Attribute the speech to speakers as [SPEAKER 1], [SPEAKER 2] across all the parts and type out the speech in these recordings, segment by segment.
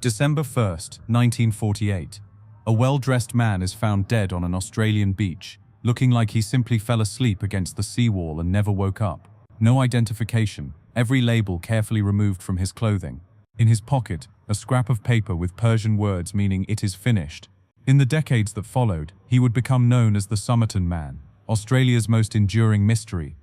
[SPEAKER 1] December 1st, 1948. A well-dressed man is found dead on an Australian beach, looking like he simply fell asleep against the seawall and never woke up. No identification, every label carefully removed from his clothing. In his pocket, a scrap of paper with Persian words meaning "it is finished." In the decades that followed, he would become known as the Somerton Man, Australia's most enduring mystery.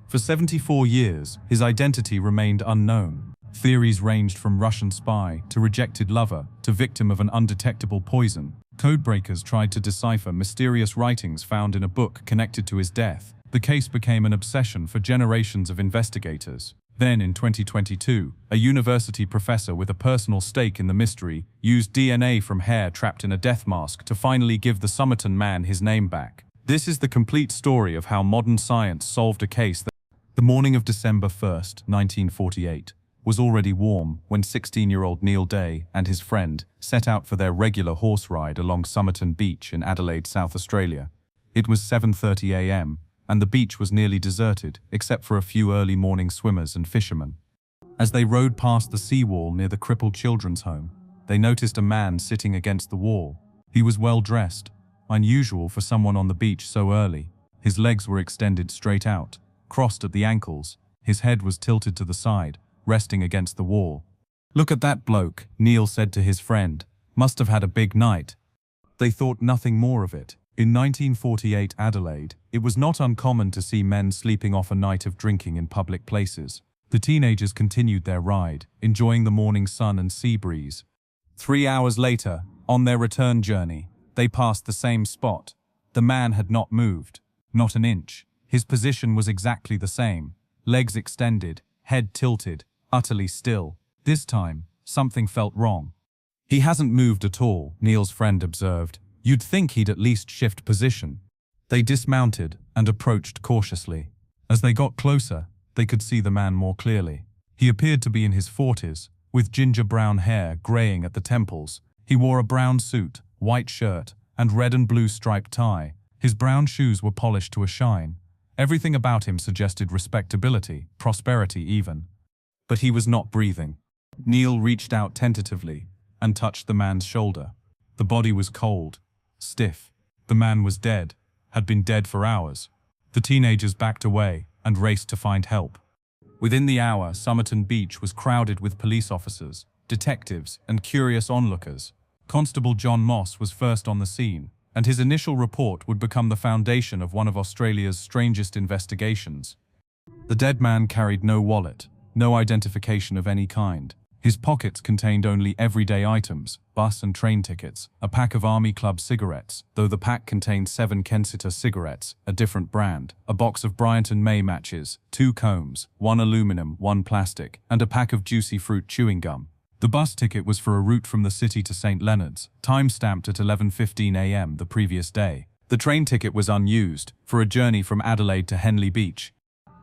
[SPEAKER 1] For 74 years, his identity remained unknown. Theories ranged from Russian spy to rejected lover to victim of an undetectable poison. Codebreakers tried to decipher mysterious writings found in a book connected to his death. The case became an obsession for generations of investigators. Then, in 2022, a university professor with a personal stake in the mystery used DNA from hair trapped in a death mask to finally give the Somerton Man his name back. This is the complete story of how modern science solved a case that... The morning of December 1st, 1948, was already warm when 16-year-old Neil Day and his friend set out for their regular horse ride along Somerton Beach in Adelaide, South Australia. It was 7:30 a.m. and the beach was nearly deserted, except for a few early morning swimmers and fishermen. As they rode past the seawall near the crippled children's home, they noticed a man sitting against the wall. He was well dressed, unusual for someone on the beach so early. His legs were extended straight out, crossed at the ankles. His head was tilted to the side, resting against the wall. "Look at that bloke," Neil said to his friend. "Must have had a big night." They thought nothing more of it. In 1948 Adelaide, it was not uncommon to see men sleeping off a night of drinking in public places. The teenagers continued their ride, enjoying the morning sun and sea breeze. 3 hours later, on their return journey, they passed the same spot. The man had not moved, not an inch. His position was exactly the same, legs extended, head tilted, utterly still. This time, something felt wrong. "He hasn't moved at all," Neil's friend observed. "You'd think he'd at least shift position." They dismounted and approached cautiously. As they got closer, they could see the man more clearly. He appeared to be in his 40s, with ginger-brown hair graying at the temples. He wore a brown suit, white shirt, and red and blue striped tie. His brown shoes were polished to a shine. Everything about him suggested respectability, prosperity even. But he was not breathing. Neil reached out tentatively and touched the man's shoulder. The body was cold, stiff. The man was dead, had been dead for hours. The teenagers backed away and raced to find help. Within the hour, Somerton Beach was crowded with police officers, detectives, and curious onlookers. Constable John Moss was first on the scene, and his initial report would become the foundation of one of Australia's strangest investigations. The dead man carried no wallet, no identification of any kind. His pockets contained only everyday items, bus and train tickets, a pack of Army Club cigarettes, though the pack contained 7 Kensington cigarettes, a different brand, a box of Bryant and May matches, 2 combs, 1 aluminum, 1 plastic, and a pack of juicy fruit chewing gum. The bus ticket was for a route from the city to St. Leonard's, time-stamped at 11:15 a.m. the previous day. The train ticket was unused, for a journey from Adelaide to Henley Beach.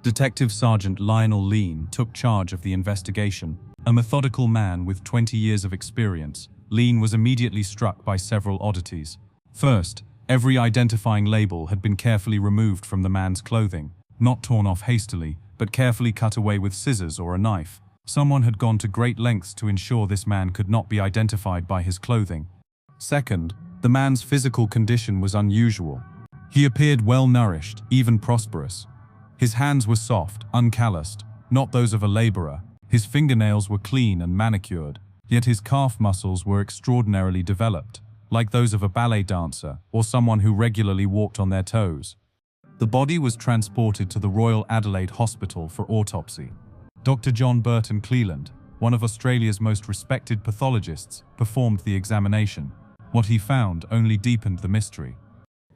[SPEAKER 1] Detective Sergeant Lionel Lean took charge of the investigation. A methodical man with 20 years of experience, Lean was immediately struck by several oddities. First, every identifying label had been carefully removed from the man's clothing, not torn off hastily, but carefully cut away with scissors or a knife. Someone had gone to great lengths to ensure this man could not be identified by his clothing. Second, the man's physical condition was unusual. He appeared well-nourished, even prosperous. His hands were soft, uncalloused, not those of a laborer. His fingernails were clean and manicured, yet his calf muscles were extraordinarily developed, like those of a ballet dancer or someone who regularly walked on their toes. The body was transported to the Royal Adelaide Hospital for autopsy. Dr. John Burton Cleland, one of Australia's most respected pathologists, performed the examination. What he found only deepened the mystery.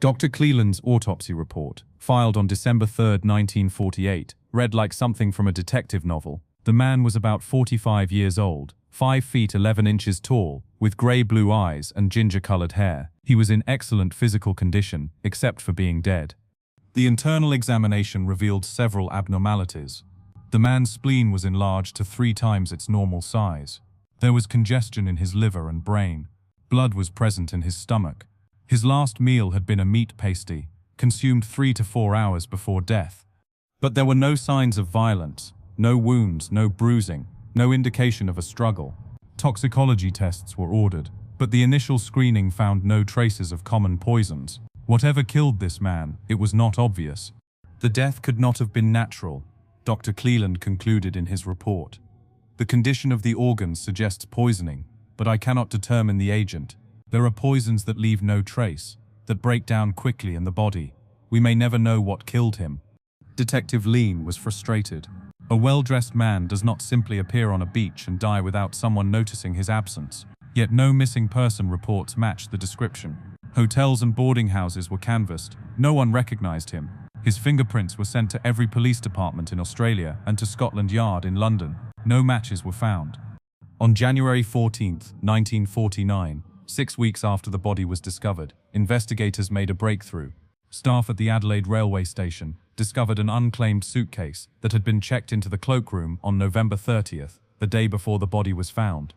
[SPEAKER 1] Dr. Cleland's autopsy report, filed on December 3, 1948, read like something from a detective novel. The man was about 45 years old, 5 feet 11 inches tall, with grey-blue eyes and ginger-colored hair. He was in excellent physical condition, except for being dead. The internal examination revealed several abnormalities. The man's spleen was enlarged to 3 times its normal size. There was congestion in his liver and brain. Blood was present in his stomach. His last meal had been a meat pasty, consumed 3 to 4 hours before death. But there were no signs of violence, no wounds, no bruising, no indication of a struggle. Toxicology tests were ordered, but the initial screening found no traces of common poisons. Whatever killed this man, it was not obvious. The death could not have been natural, Dr. Cleland concluded in his report. The condition of the organs suggests poisoning, but I cannot determine the agent. There are poisons that leave no trace, that break down quickly in the body. We may never know what killed him. Detective Lean was frustrated. A well-dressed man does not simply appear on a beach and die without someone noticing his absence. Yet no missing person reports matched the description. Hotels and boarding houses were canvassed. No one recognized him. His fingerprints were sent to every police department in Australia and to Scotland Yard in London. No matches were found. On January 14, 1949, 6 weeks after the body was discovered, investigators made a breakthrough. Staff at the Adelaide railway station discovered an unclaimed suitcase that had been checked into the cloakroom on November 30th, the day before the body was found.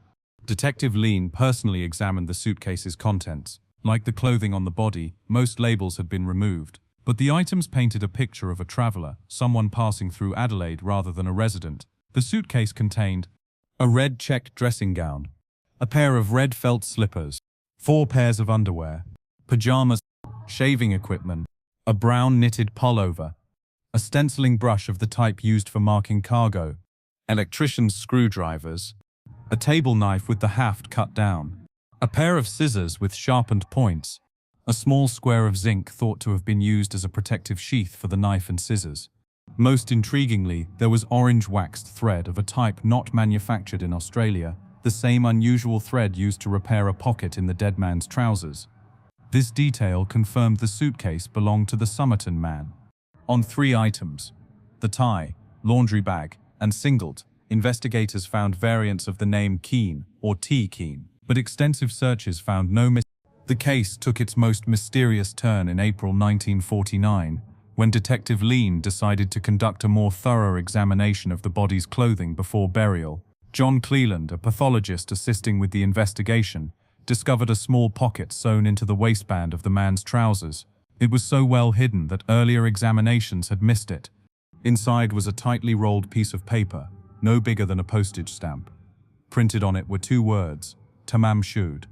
[SPEAKER 1] Detective Lean personally examined the suitcase's contents. Like the clothing on the body, most labels had been removed, but the items painted a picture of a traveller, someone passing through Adelaide rather than a resident. The suitcase contained a red checked dressing gown, a pair of red felt slippers, 4 pairs of underwear, pajamas, shaving equipment, a brown knitted pullover, a stenciling brush of the type used for marking cargo, electrician's screwdrivers, a table knife with the haft cut down, a pair of scissors with sharpened points, a small square of zinc thought to have been used as a protective sheath for the knife and scissors. Most intriguingly, there was orange waxed thread of a type not manufactured in Australia, the same unusual thread used to repair a pocket in the dead man's trousers. This detail confirmed the suitcase belonged to the Somerton Man. On 3 items, the tie, laundry bag, and singlet, investigators found variants of the name Keane or T. Keane, but extensive searches found no The case took its most mysterious turn in April 1949, when Detective Lean decided to conduct a more thorough examination of the body's clothing before burial. John Cleland, a pathologist assisting with the investigation, discovered a small pocket sewn into the waistband of the man's trousers. It was so well hidden that earlier examinations had missed it. Inside was a tightly rolled piece of paper, no bigger than a postage stamp. Printed on it were 2 words, tamam shud.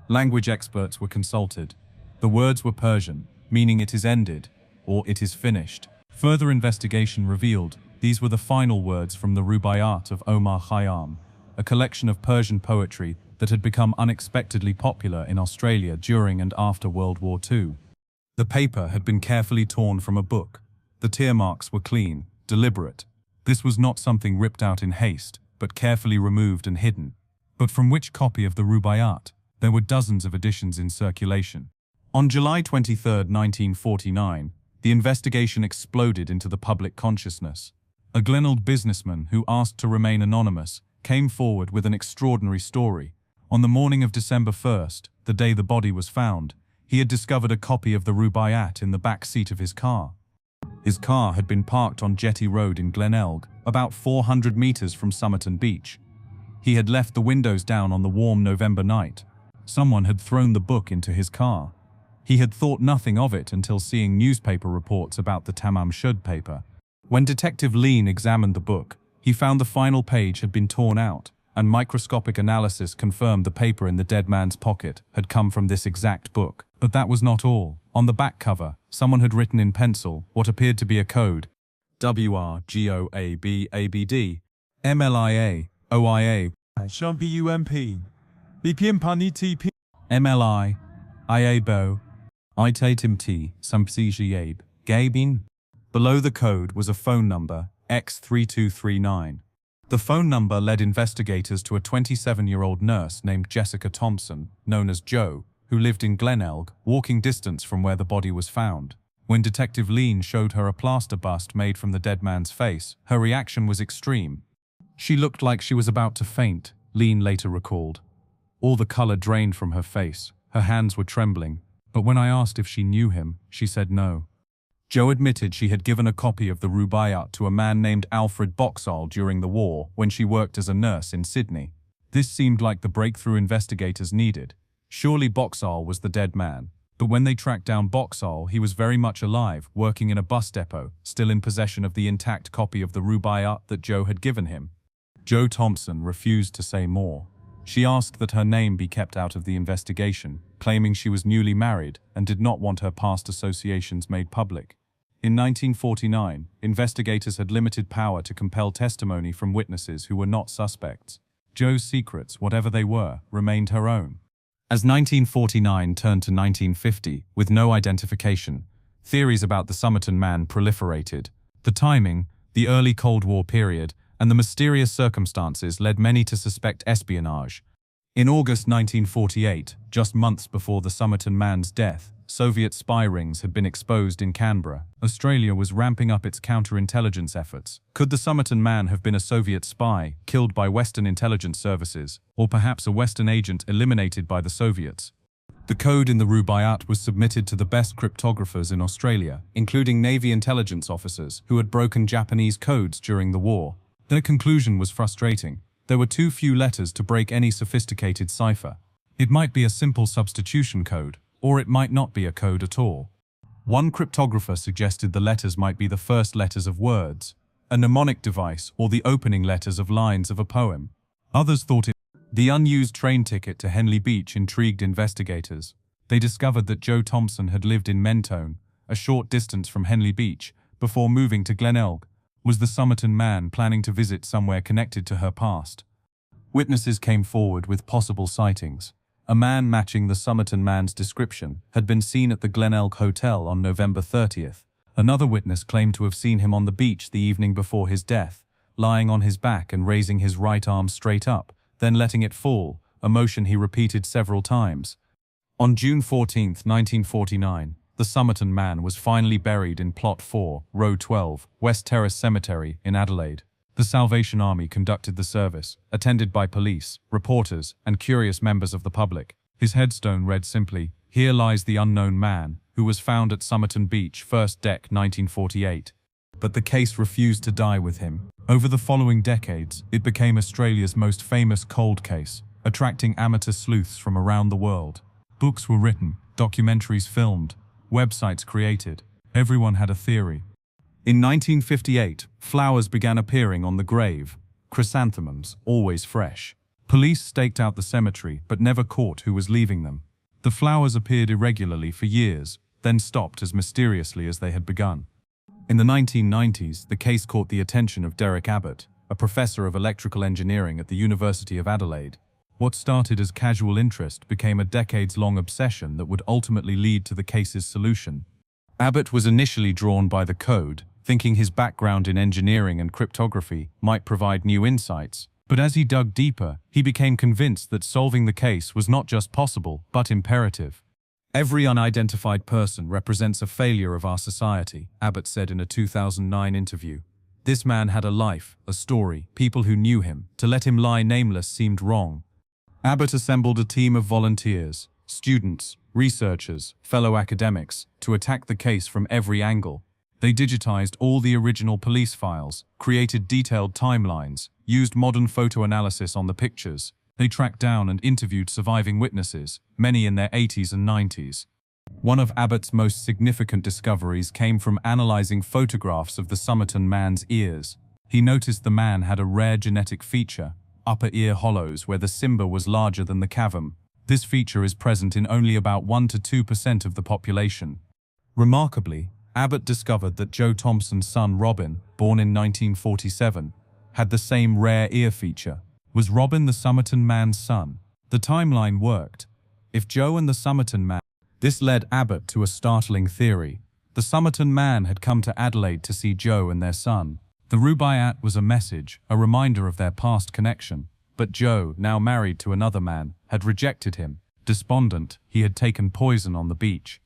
[SPEAKER 1] Language experts were consulted. The words were Persian, meaning it is ended, or it is finished. Further investigation revealed these were the final words from the Rubaiyat of Omar Khayyam, a collection of Persian poetry that had become unexpectedly popular in Australia during and after World War II. The paper had been carefully torn from a book. The tear marks were clean, deliberate. This was not something ripped out in haste, but carefully removed and hidden. But from which copy of the Rubaiyat? There were dozens of editions in circulation. On July 23, 1949, the investigation exploded into the public consciousness. A Glenelg businessman who asked to remain anonymous came forward with an extraordinary story. On the morning of December 1st, the day the body was found, he had discovered a copy of the Rubaiyat in the back seat of his car. His car had been parked on Jetty Road in Glenelg, about 400 meters from Somerton Beach. He had left the windows down on the warm November night. Someone had thrown the book into his car. He had thought nothing of it until seeing newspaper reports about the Tamam Shud paper. When Detective Lean examined the book, he found the final page had been torn out, and microscopic analysis confirmed the paper in the dead man's pocket had come from this exact book. But that was not all. On the back cover, someone had written in pencil what appeared to be a code. WRGOABABD MLIA OIA
[SPEAKER 2] BUMP BPM Pani TP
[SPEAKER 1] MLI IABO ITATIMT SUMPSIGIAB Gabin. Below the code was a phone number, X3239. The phone number led investigators to a 27-year-old nurse named Jessica Thomson, known as Jo, who lived in Glenelg, walking distance from where the body was found. When Detective Lean showed her a plaster bust made from the dead man's face, her reaction was extreme. She looked like she was about to faint, Lean later recalled. All the color drained from her face, her hands were trembling, but when I asked if she knew him, she said no. Jo admitted she had given a copy of the Rubaiyat to a man named Alfred Boxall during the war when she worked as a nurse in Sydney. This seemed like the breakthrough investigators needed. Surely Boxall was the dead man, but when they tracked down Boxall, he was very much alive, working in a bus depot, still in possession of the intact copy of the Rubaiyat that Jo had given him. Jo Thomson refused to say more. She asked that her name be kept out of the investigation, claiming she was newly married and did not want her past associations made public. In 1949, investigators had limited power to compel testimony from witnesses who were not suspects. Jo's secrets, whatever they were, remained her own. As 1949 turned to 1950, with no identification, theories about the Somerton Man proliferated. The timing, the early Cold War period, and the mysterious circumstances led many to suspect espionage. In August 1948, just months before the Somerton Man's death, Soviet spy rings had been exposed in Canberra. Australia was ramping up its counterintelligence efforts. Could the Somerton Man have been a Soviet spy, killed by Western intelligence services, or perhaps a Western agent eliminated by the Soviets? The code in the Rubaiyat was submitted to the best cryptographers in Australia, including Navy intelligence officers who had broken Japanese codes during the war. Their conclusion was frustrating. There were too few letters to break any sophisticated cipher. It might be a simple substitution code, or it might not be a code at all. One cryptographer suggested the letters might be the first letters of words, a mnemonic device, or the opening letters of lines of a poem. Others thought it. The unused train ticket to Henley Beach intrigued investigators. They discovered that Jo Thomson had lived in Mentone, a short distance from Henley Beach, before moving to Glenelg. Was the Somerton Man planning to visit somewhere connected to her past? Witnesses came forward with possible sightings. A man matching the Somerton Man's description had been seen at the Glenelg Hotel on November 30th. Another witness claimed to have seen him on the beach the evening before his death, lying on his back and raising his right arm straight up, then letting it fall, a motion he repeated several times. On June 14, 1949, the Somerton Man was finally buried in Plot 4, Row 12, West Terrace Cemetery in Adelaide. The Salvation Army conducted the service, attended by police, reporters, and curious members of the public. His headstone read simply, "Here lies the unknown man, who was found at Somerton Beach, first deck, 1948. But the case refused to die with him. Over the following decades, it became Australia's most famous cold case, attracting amateur sleuths from around the world. Books were written, documentaries filmed, websites created. Everyone had a theory. In 1958, flowers began appearing on the grave, chrysanthemums, always fresh. Police staked out the cemetery but never caught who was leaving them. The flowers appeared irregularly for years, then stopped as mysteriously as they had begun. In the 1990s, the case caught the attention of Derek Abbott, a professor of electrical engineering at the University of Adelaide. What started as casual interest became a decades-long obsession that would ultimately lead to the case's solution. Abbott was initially drawn by the code, thinking his background in engineering and cryptography might provide new insights. But as he dug deeper, he became convinced that solving the case was not just possible, but imperative. Every unidentified person represents a failure of our society, Abbott said in a 2009 interview. This man had a life, a story, people who knew him. To let him lie nameless seemed wrong. Abbott assembled a team of volunteers, students, researchers, fellow academics, to attack the case from every angle. They digitized all the original police files, created detailed timelines, used modern photo analysis on the pictures. They tracked down and interviewed surviving witnesses, many in their 80s and 90s. One of Abbott's most significant discoveries came from analyzing photographs of the Somerton Man's ears. He noticed the man had a rare genetic feature, upper ear hollows where the cimber was larger than the cavum. This feature is present in only about 1 to 2% of the population. Remarkably, Abbott discovered that Jo Thomson's son Robin, born in 1947, had the same rare ear feature. Was Robin the Somerton Man's son? The timeline worked. If Jo and the Somerton Man... This led Abbott to a startling theory. The Somerton Man had come to Adelaide to see Jo and their son. The Rubaiyat was a message, a reminder of their past connection. But Jo, now married to another man, had rejected him. Despondent, he had taken poison on the beach.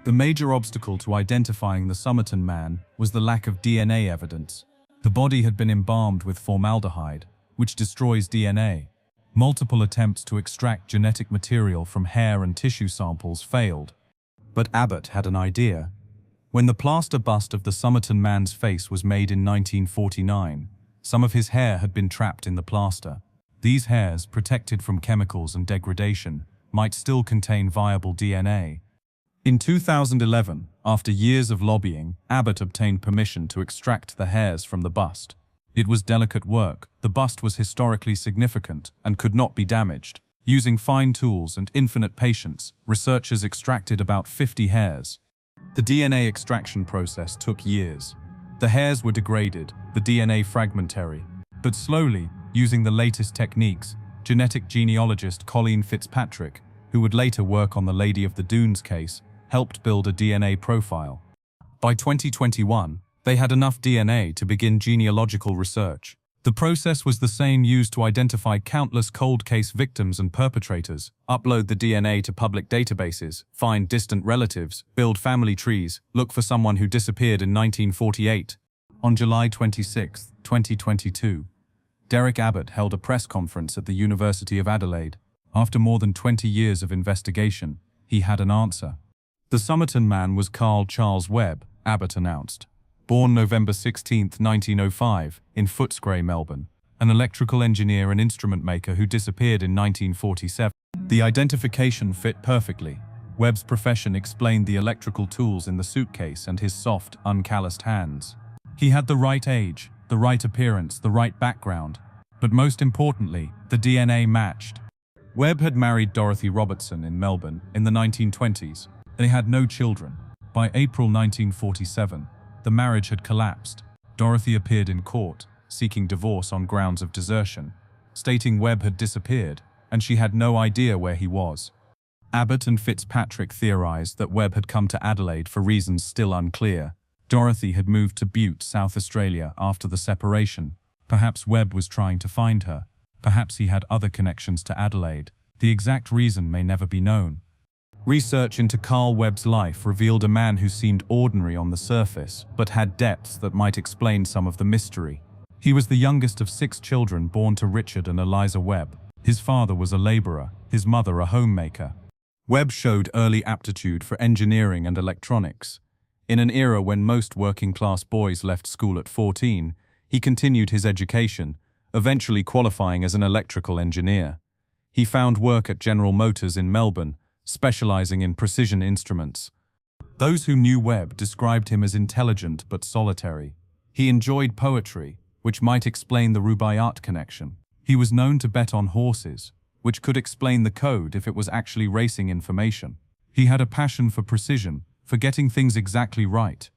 [SPEAKER 1] The major obstacle to identifying the Somerton Man was the lack of DNA evidence. The body had been embalmed with formaldehyde, which destroys DNA. Multiple attempts to extract genetic material from hair and tissue samples failed. But Abbott had an idea. When the plaster bust of the Somerton Man's face was made in 1949, some of his hair had been trapped in the plaster. These hairs, protected from chemicals and degradation, might still contain viable DNA. In 2011, after years of lobbying, Abbott obtained permission to extract the hairs from the bust. It was delicate work. The bust was historically significant and could not be damaged. Using fine tools and infinite patience, researchers extracted about 50 hairs. The DNA extraction process took years. The hairs were degraded, the DNA fragmentary. But slowly, using the latest techniques, genetic genealogist Colleen Fitzpatrick, who would later work on the Lady of the Dunes case, helped build a DNA profile. By 2021, they had enough DNA to begin genealogical research. The process was the same used to identify countless cold case victims and perpetrators, upload the DNA to public databases, find distant relatives, build family trees, look for someone who disappeared in 1948. On July 26, 2022, Derek Abbott held a press conference at the University of Adelaide. After more than 20 years of investigation, he had an answer. The Somerton Man was Carl Charles Webb, Abbott announced. Born November 16, 1905, in Footscray, Melbourne, an electrical engineer and instrument maker who disappeared in 1947. The identification fit perfectly. Webb's profession explained the electrical tools in the suitcase and his soft, uncalloused hands. He had the right age, the right appearance, the right background, but most importantly, the DNA matched. Webb had married Dorothy Robertson in Melbourne in the 1920s. They had no children. By April 1947, the marriage had collapsed. Dorothy appeared in court, seeking divorce on grounds of desertion, stating Webb had disappeared and she had no idea where he was. Abbott and Fitzpatrick theorized that Webb had come to Adelaide for reasons still unclear. Dorothy had moved to Butte, South Australia after the separation. Perhaps Webb was trying to find her. Perhaps he had other connections to Adelaide. The exact reason may never be known. Research into Carl Webb's life revealed a man who seemed ordinary on the surface, but had depths that might explain some of the mystery. He was the youngest of 6 children born to Richard and Eliza Webb. His father was a laborer, his mother a homemaker. Webb showed early aptitude for engineering and electronics. In an era when most working-class boys left school at 14, he continued his education, eventually qualifying as an electrical engineer. He found work at General Motors in Melbourne, specializing in precision instruments. Those who knew Webb described him as intelligent but solitary. He enjoyed poetry, which might explain the Rubaiyat connection. He was known to bet on horses, which could explain the code if it was actually racing information. He had a passion for precision, for getting things exactly right.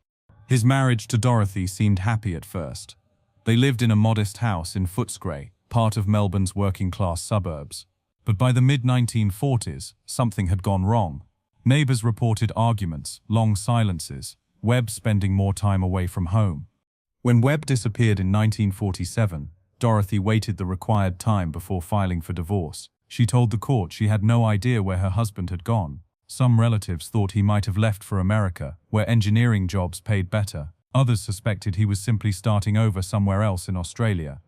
[SPEAKER 1] His marriage to Dorothy seemed happy at first. They lived in a modest house in Footscray, part of Melbourne's working-class suburbs. But by the mid-1940s, something had gone wrong. Neighbors reported arguments, long silences, Webb spending more time away from home. When Webb disappeared in 1947, Dorothy waited the required time before filing for divorce. She told the court she had no idea where her husband had gone. Some relatives thought he might have left for America, where engineering jobs paid better. Others suspected he was simply starting over somewhere else in Australia.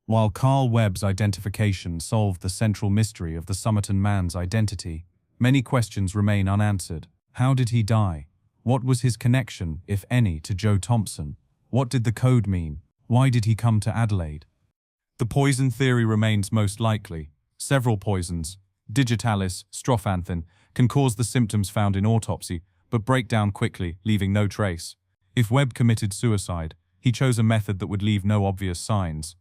[SPEAKER 1] While Carl Webb's identification solved the central mystery of the Somerton Man's identity, many questions remain unanswered. How did he die? What was his connection, if any, to Jo Thomson? What did the code mean? Why did he come to Adelaide? The poison theory remains most likely. Several poisons, digitalis, strophanthin, can cause the symptoms found in autopsy, but break down quickly, leaving no trace. If Webb committed suicide, he chose a method that would leave no obvious signs.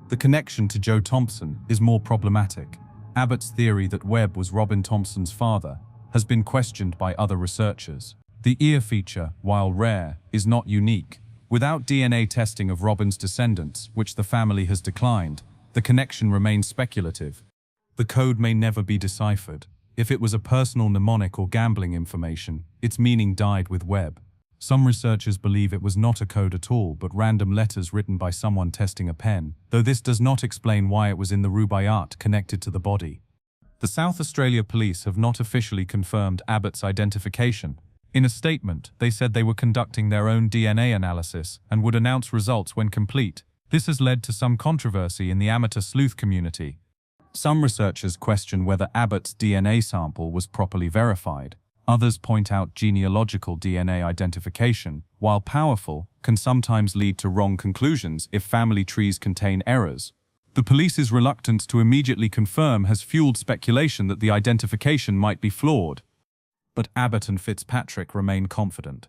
[SPEAKER 1] The connection to Jo Thomson is more problematic. Abbott's theory that Webb was Robin Thomson's father has been questioned by other researchers. The ear feature, while rare, is not unique. Without DNA testing of Robin's descendants, which the family has declined, the connection remains speculative. The code may never be deciphered. If it was a personal mnemonic or gambling information, its meaning died with Webb. Some researchers believe it was not a code at all, but random letters written by someone testing a pen, though this does not explain why it was in the Rubaiyat connected to the body. The South Australia police have not officially confirmed Abbott's identification. In a statement, they said they were conducting their own DNA analysis and would announce results when complete. This has led to some controversy in the amateur sleuth community. Some researchers question whether Abbott's DNA sample was properly verified. Others point out genealogical DNA identification, while powerful, can sometimes lead to wrong conclusions if family trees contain errors. The police's reluctance to immediately confirm has fueled speculation that the identification might be flawed. But Abbott and Fitzpatrick remain confident.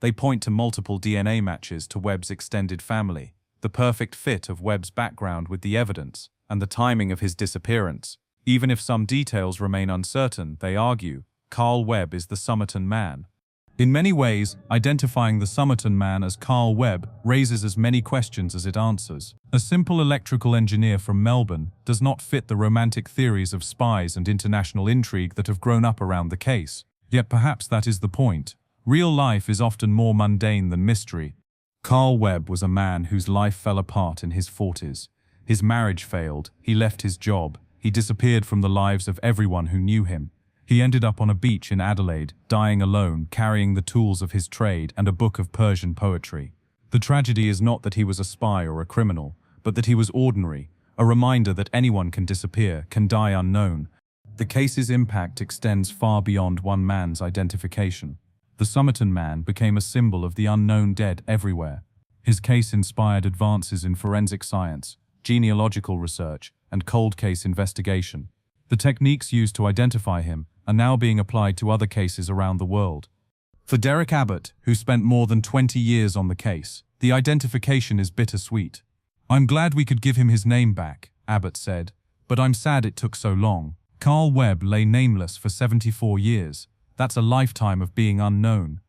[SPEAKER 1] They point to multiple DNA matches to Webb's extended family. the perfect fit of Webb's background with the evidence, and the timing of his disappearance. Even if some details remain uncertain, they argue, Carl Webb is the Somerton Man. In many ways, identifying the Somerton Man as Carl Webb raises as many questions as it answers. A simple electrical engineer from Melbourne does not fit the romantic theories of spies and international intrigue that have grown up around the case. Yet perhaps that is the point. Real life is often more mundane than mystery. Carl Webb was a man whose life fell apart in his 40s. His marriage failed, he left his job, he disappeared from the lives of everyone who knew him. He ended up on a beach in Adelaide, dying alone, carrying the tools of his trade and a book of Persian poetry. The tragedy is not that he was a spy or a criminal, but that he was ordinary, a reminder that anyone can disappear, can die unknown. The case's impact extends far beyond one man's identification. The Somerton Man became a symbol of the unknown dead everywhere. His case inspired advances in forensic science, genealogical research, and cold case investigation. The techniques used to identify him are now being applied to other cases around the world. For Derek Abbott, who spent more than 20 years on the case, the identification is bittersweet. "I'm glad we could give him his name back," Abbott said, "but I'm sad it took so long. Carl Webb lay nameless for 74 years. That's a lifetime of being unknown."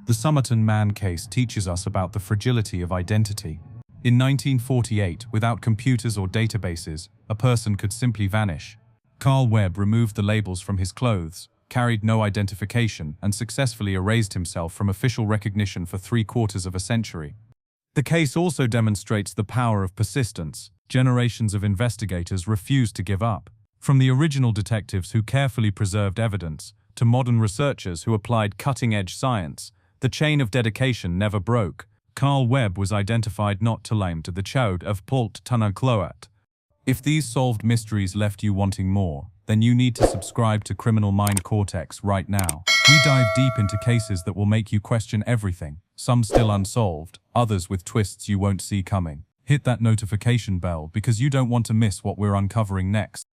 [SPEAKER 1] The Somerton Man case teaches us about the fragility of identity. In 1948, without computers or databases, a person could simply vanish. Carl Webb removed the labels from his clothes, carried no identification, and successfully erased himself from official recognition for 3/4 of a century. The case also demonstrates the power of persistence. Generations of investigators refused to give up. From the original detectives who carefully preserved evidence, to modern researchers who applied cutting-edge science, the chain of dedication never broke. Carl Webb was identified not to lime to the chowd of Pult Tunagloat. If these solved mysteries left you wanting more, then you need to subscribe to Criminal Mind Cortex right now. We dive deep into cases that will make you question everything, some still unsolved, others with twists you won't see coming. Hit that notification bell because you don't want to miss what we're uncovering next.